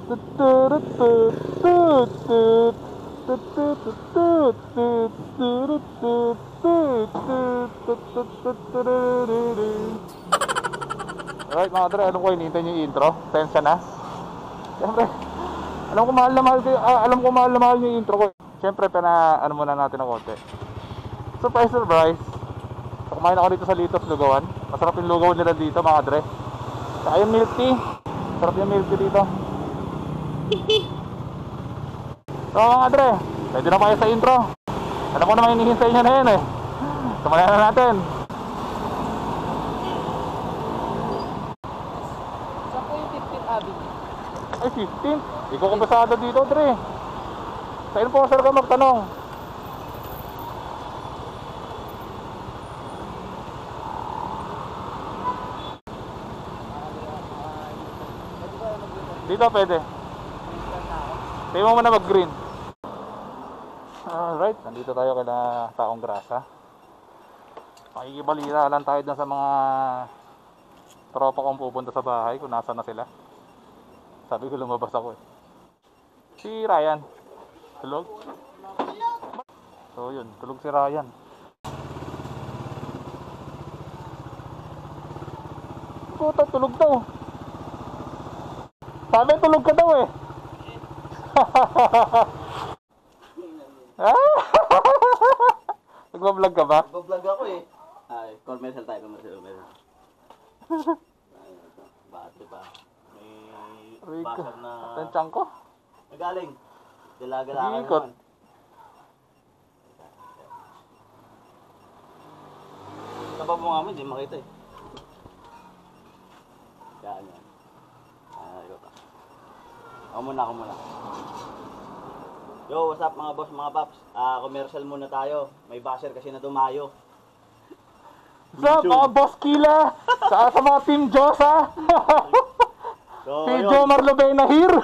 Alright mga dre, alam ko hinihintay nyo yung intro. Tensya na. Siyempre, alam ko mahal na mahal yung intro ko. Siyempre, ano muna natin ng konti. Surprise, surprise. So, kumain ako dito sa Litos Lugawan. Masarap yung lugaw nila dito mga dre. Saka yung milk tea. Sarap yung milk tea dito. So mga dre, pwede na kayo sa intro. Alam ko naman hinihintay nyo na yun eh. Tumalan na natin. Saan po yung 15th Avenue? Ay, 15th? Di ko kumpasada dito, dre. Sa enforcer ka magtanong. Dito pwede. Tayo mo na mag-green. Alright, nandito tayo kay Taong Grasa. Makikibalita lang tayo dyan sa mga tropa kong pupunta sa bahay kung nasa na sila. Sabi ko lumabas ako eh. Si Ryan tulog. So yun, tulog si Ryan. Puta, tulog daw. Sabi tulog ka daw eh. Nagbablog ka ba? Nagbablog ako eh. Ay, commercial tayo, commercial. Bate pa. May basag na... Tansyan ko? Nagaling. Dalaga-laga Ikot. naman. Sabab mo nga mo, hindi makita eh. Yan. Ikaw pa. Ako muna. Yo, what's up mga boss, mga paps? Commercial muna tayo. May basher kasi na dumayo. What's up mga boss Kila? Sa mga team Diyos ha? So, Si Joe Marlobena here.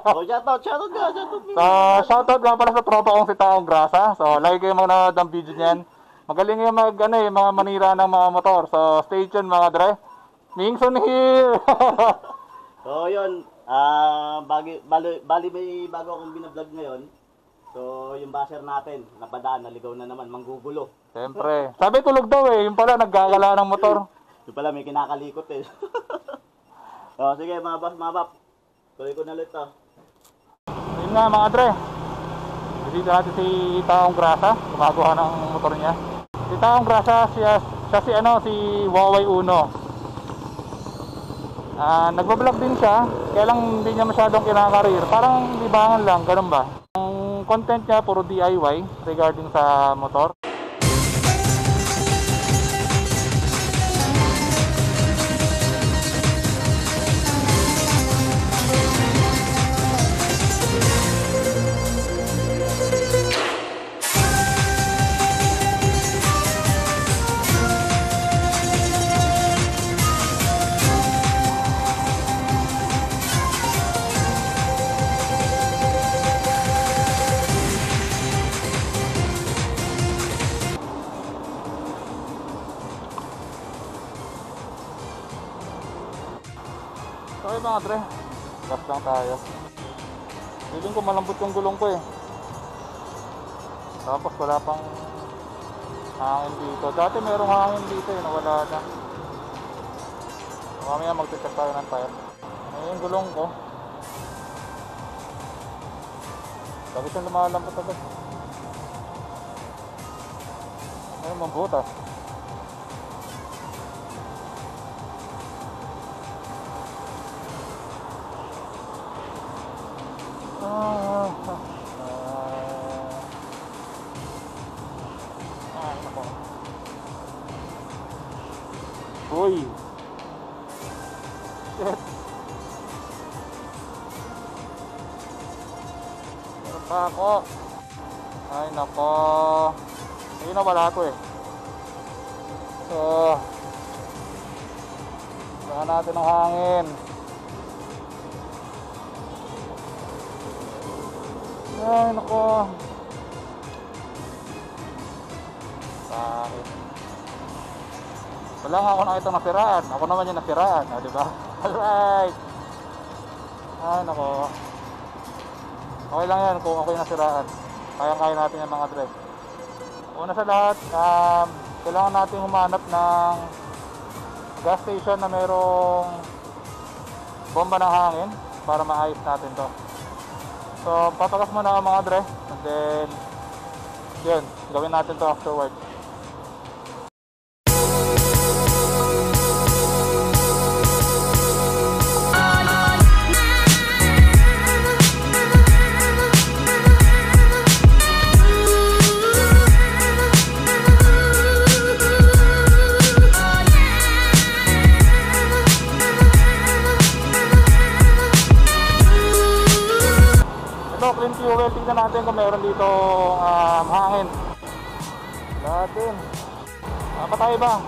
Oh, shoutout nga. Shoutout nga pala sa tropa kong si Taong Grasa. So like kayo manonood ng video niyan. Magaling yung mga manira ng mga motor. So stay tuned mga dre. Mingson here. So yun, bali may bago akong binablog ngayon. So yung basher natin, napadaan, naligaw na naman, manggugulo. Siyempre. Sabi tulog daw eh, yung pala naggagala ng motor. Yung pala may kinakalikot eh. So sige mga boss, mga pap, tuloy ko na ulit to. Yun nga mga dre. Dito natin si Taong Grasa, gumagawa ng motor niya. Si Taong Grasa, siya si Huawei Uno. Nagbablog din siya, kaya lang hindi niya masyadong kinakarir. Parang libangan lang, ganun ba? Ang content niya puro DIY regarding sa motor. Okay mga dre, gas lang tayo. Feeling ko malambot yung gulong ko eh. Tapos wala pang hangin dito. Dati merong hangin dito eh, nawala na. Mamaya magte-check tayo ng tire. Ayun yung gulong ko. Sabi siyang lumalambot agad. Ayun, mambutas. Uy. Shit. Meron pa ako. Ay nako. Ayun na wala ako eh. So saan natin ang hangin. Ay nako. Bakit? Wala nga ako nakita nasiraan. Ako naman yung nasiraan, di ba? Alright. Ay, nako. Okay lang yan kung okay nasiraan. Kaya-kaya natin yan mga dre. Una sa lahat, kailangan natin humanap ng gas station na merong bomba ng hangin para maayos natin to. So, papagas muna ako mga dre. And then, yun, gawin natin to afterwards. Clean fuel, tignan natin kung meron dito hangin. Natin. Patay ba?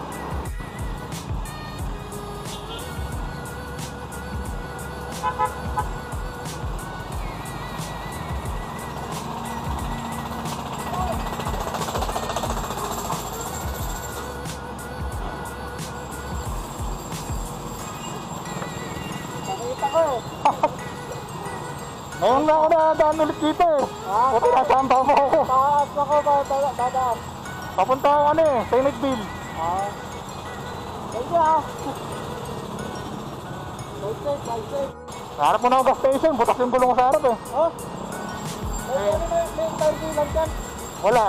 Nakita ko eh. Ngayon lang ako nadaan ulit dito eh. Buti nasamba mo ako. Taas ako ba? Dadaan. Papunta ako Senecville. Thank you ah. Bye safe. Harap mo na ang gas station, butas yung gulong ko sa harap eh. Oh? May interview lang dyan. Wala.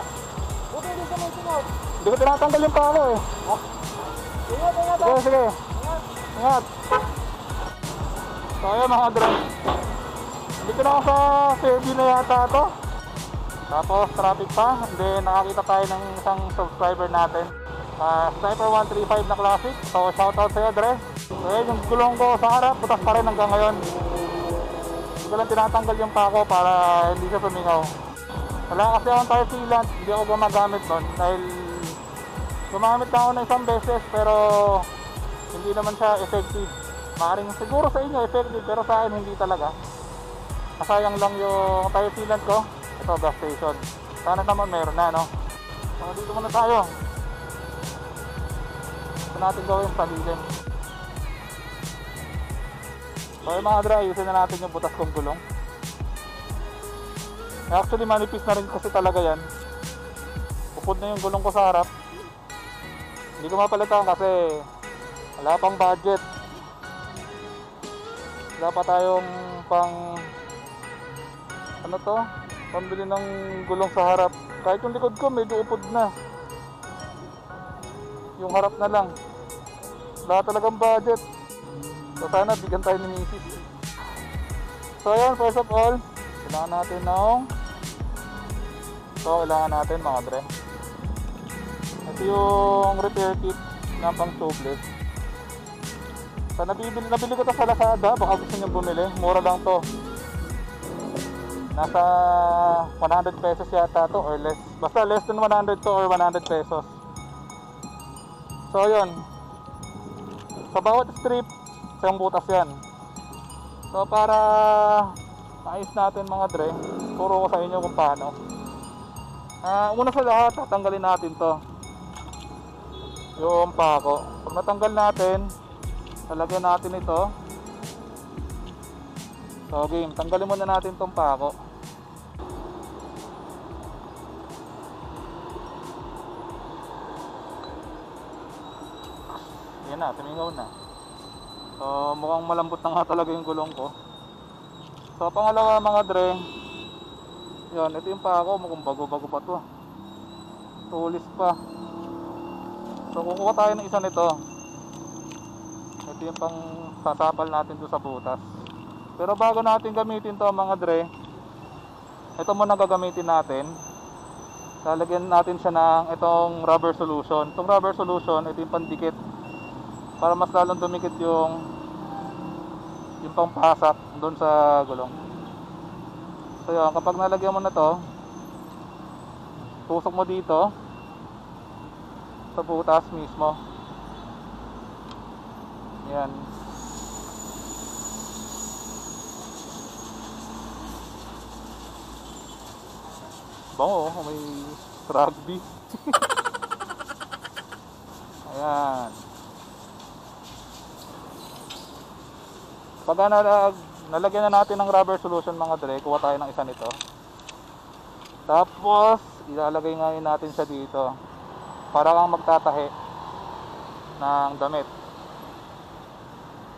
Buti hindi ka may singaw. Hindi ko tinatanggal yung pako eh. Ingat Sige, ah. sige. Ingat. Ingat. So ayun mga drone. Dito na ako sa Fairview na yata to. Tapos traffic pa. And then nakakita tayo ng isang subscriber natin. Sniper 135 na classic. So shoutout sa'yo Dre. So yun yung gulong ko sa harap. Butas pa rin hanggang ngayon. Hindi ko lang tinatanggal yung pako para hindi siya sumingaw. Wala kasi akong tire sealant. Hindi ako gumagamit nun. Dahil gumamit na ako ng isang beses. Pero hindi naman siya effective. Maaaring siguro sa inyo effective. Pero sa akin hindi talaga. Masayang lang yung tire sealant ko. Ito, gas station. Sana naman meron na, no? So, dito muna tayo. Ito natin gawin palilim. So, yung mga dre, ayusin na natin yung butas kong gulong. Actually, manipis na rin kasi talaga yan. Upod na yung gulong ko sa harap. Hindi ko mapalitan kasi wala pang budget. Wala pa tayong pambili ng gulong sa harap. Kahit yung likod ko medyo upod na. Yung harap na lang. Wala talagang budget. So sana bigyan tayo ni Mrs. So ayan, first of all, kailangan natin kailangan natin mga dre. Ito yung repair kit ng pang tubeless. So nabili ko to sa Lazada. Baka gusto nyo bumili, mura lang to. Nasa 100 pesos yata to or less. Basta less than 100 to or 100 pesos. So yun. Sa bawat strip, isang butas yan. So para maayos natin mga dre, turo ko sa inyo kung paano. Una sa lahat, tatanggalin natin to. Yung pako. Pag natanggal natin, lalagyan natin ito. So game, tanggalin muna natin tong pako. Yan na, tumingaw na. So mukhang malambot na nga talaga yung gulong ko. So pangalawa mga dre, yan, ito yung pako, mukhang bago-bago pa to. Tulis pa. So kukuha tayo ng isa nito. Ito yung pang sasapal natin doon sa butas. Pero bago natin gamitin to mga dre, ito muna gagamitin natin. Lalagyan natin siya ng itong rubber solution. Itong rubber solution, ito yung pandikit para mas lalong dumikit yung pangpasak doon sa gulong. So yun, kapag nalagyan mo na to, tusok mo dito sa butas mismo. Yan. Bango, may rugby. Ayan. Pag nalagyan na natin ng rubber solution mga dre. Kuha tayo ng isa nito. Tapos ilalagay ngayon natin siya dito para kang magtatahi ng damit.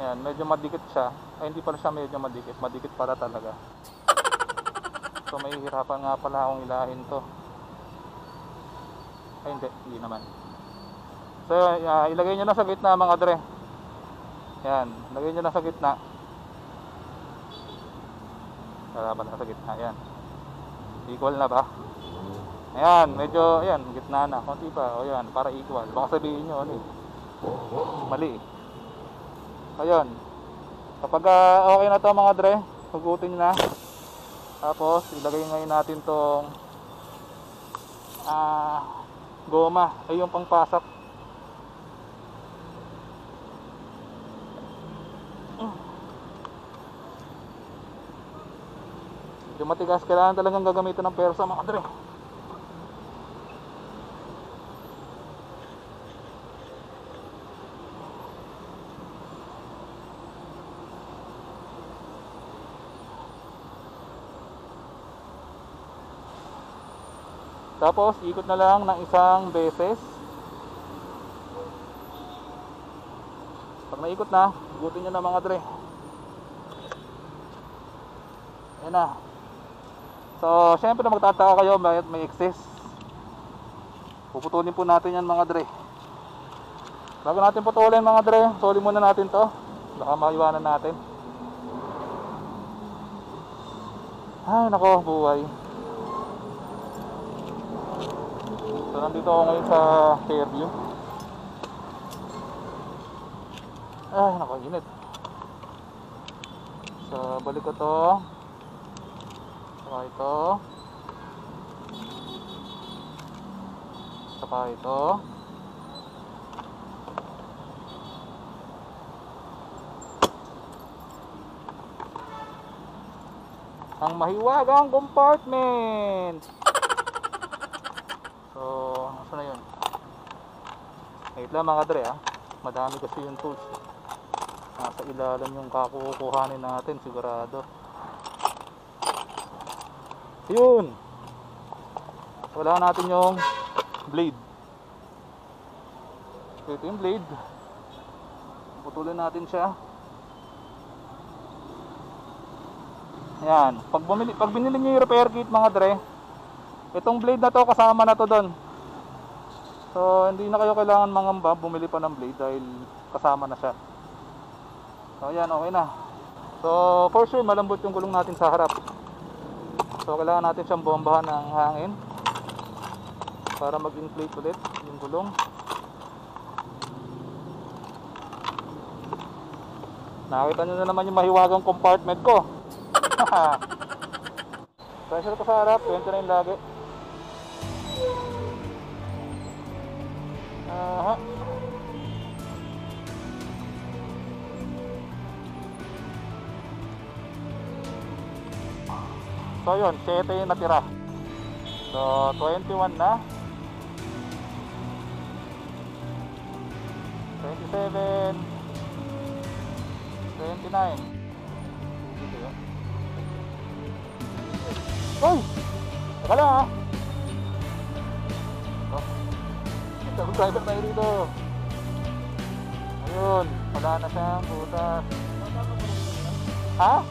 Ayan, medyo madikit siya. Ay, hindi pala siya medyo madikit. Madikit pala talaga. So may hirapan nga pala akong ilahin to. Ay hindi naman. So ilagay nyo na sa gitna mga dre. Yan, lagay nyo na sa gitna. Wala ba na sa gitna, yan. Equal na ba? Ayan, medyo, ayan, gitna na. Kunti pa, o yan, para equal. Baka sabihin nyo, ano eh, mali eh. Ayun. Kapag okay na to mga dre, hugutin nyo na. Tapos, ilagay ngayon natin tong goma. Ay yung pangpasok. Medyo matigas, kailangan talagang gagamitin ng persa mga dre. Tapos ikot na lang ng isang beses. Pag naikot na, igutin nyo na mga dre. Ayan na. So syempre magtataka kayo bakit may excess. Puputulin po natin yan mga dre. Bago natin putulin mga dre, putulin muna natin to. Baka maiwanan natin. Ay nako, buhay. So nandito ako ngayon sa Fairview. Ay nako, init. So balik ko to. Saka ito. Saka ito. Ang mahiwagang compartment. So, asa na yun? Wait lang mga dre madami kasi yung tools. Nasa ilalim yung kakukuhanin natin sigurado. Yun. Wala natin yung blade. Ito yung blade. Putulin natin siya. Yan. Pag binili nyo yung repair kit mga dre, itong blade na to kasama na to doon. So hindi na kayo kailangan mangamba bumili pa ng blade dahil kasama na siya. So yan, okay na. So for sure malambot yung gulong natin sa harap. So kailangan natin siyang bombahan ng hangin para mag-inflate ulit yung gulong. Nakita nyo na naman yung mahiwagang compartment ko. Pressure ko sa harap, 29 lagi. Aha. So yun, 7 yung natira. So 21 na. 27 29. Uy! Teka lang ha. Isang driver tayo rito. Ayun, wala na siyang butas. Ha?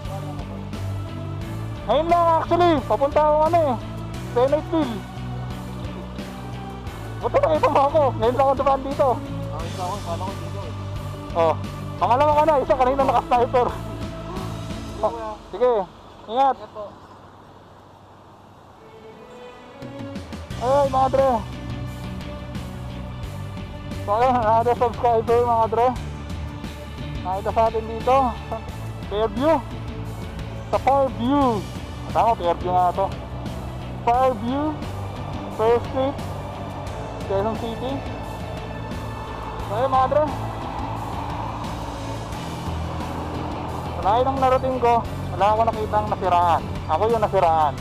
Ngayon lang actually, papunta ako Senateville. Buti nakita mo ako, ngayon lang ako dumaan dito. Nakita ko, kala ko dito eh. Oh, pangalawa ka na, isa kanina naka-sniper. Oh, sige, ingat. Ito. Ay mga dre. So ayun, another subscriber mga dre. Nakita sa atin dito sa Fairview. Sa Fairview. Tama, Fairview nga ito. Fairview Fair Street, Quezon City. So ayun mga dre, sa lahat ng narating ko, wala ako nakitang nasiraan. Ako yung nasiraan.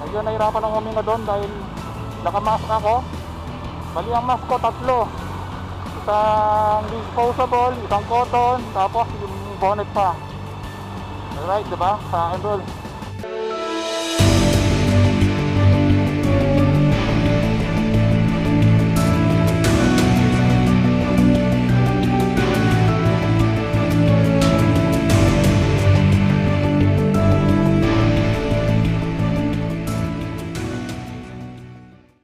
Medyo nahirapan ang huminga doon dahil nakamask ako. Bali ang mask ko 3. Isang disposable, isang cotton, tapos yung bonnet pa. Alright, diba? Sa akin, Tol.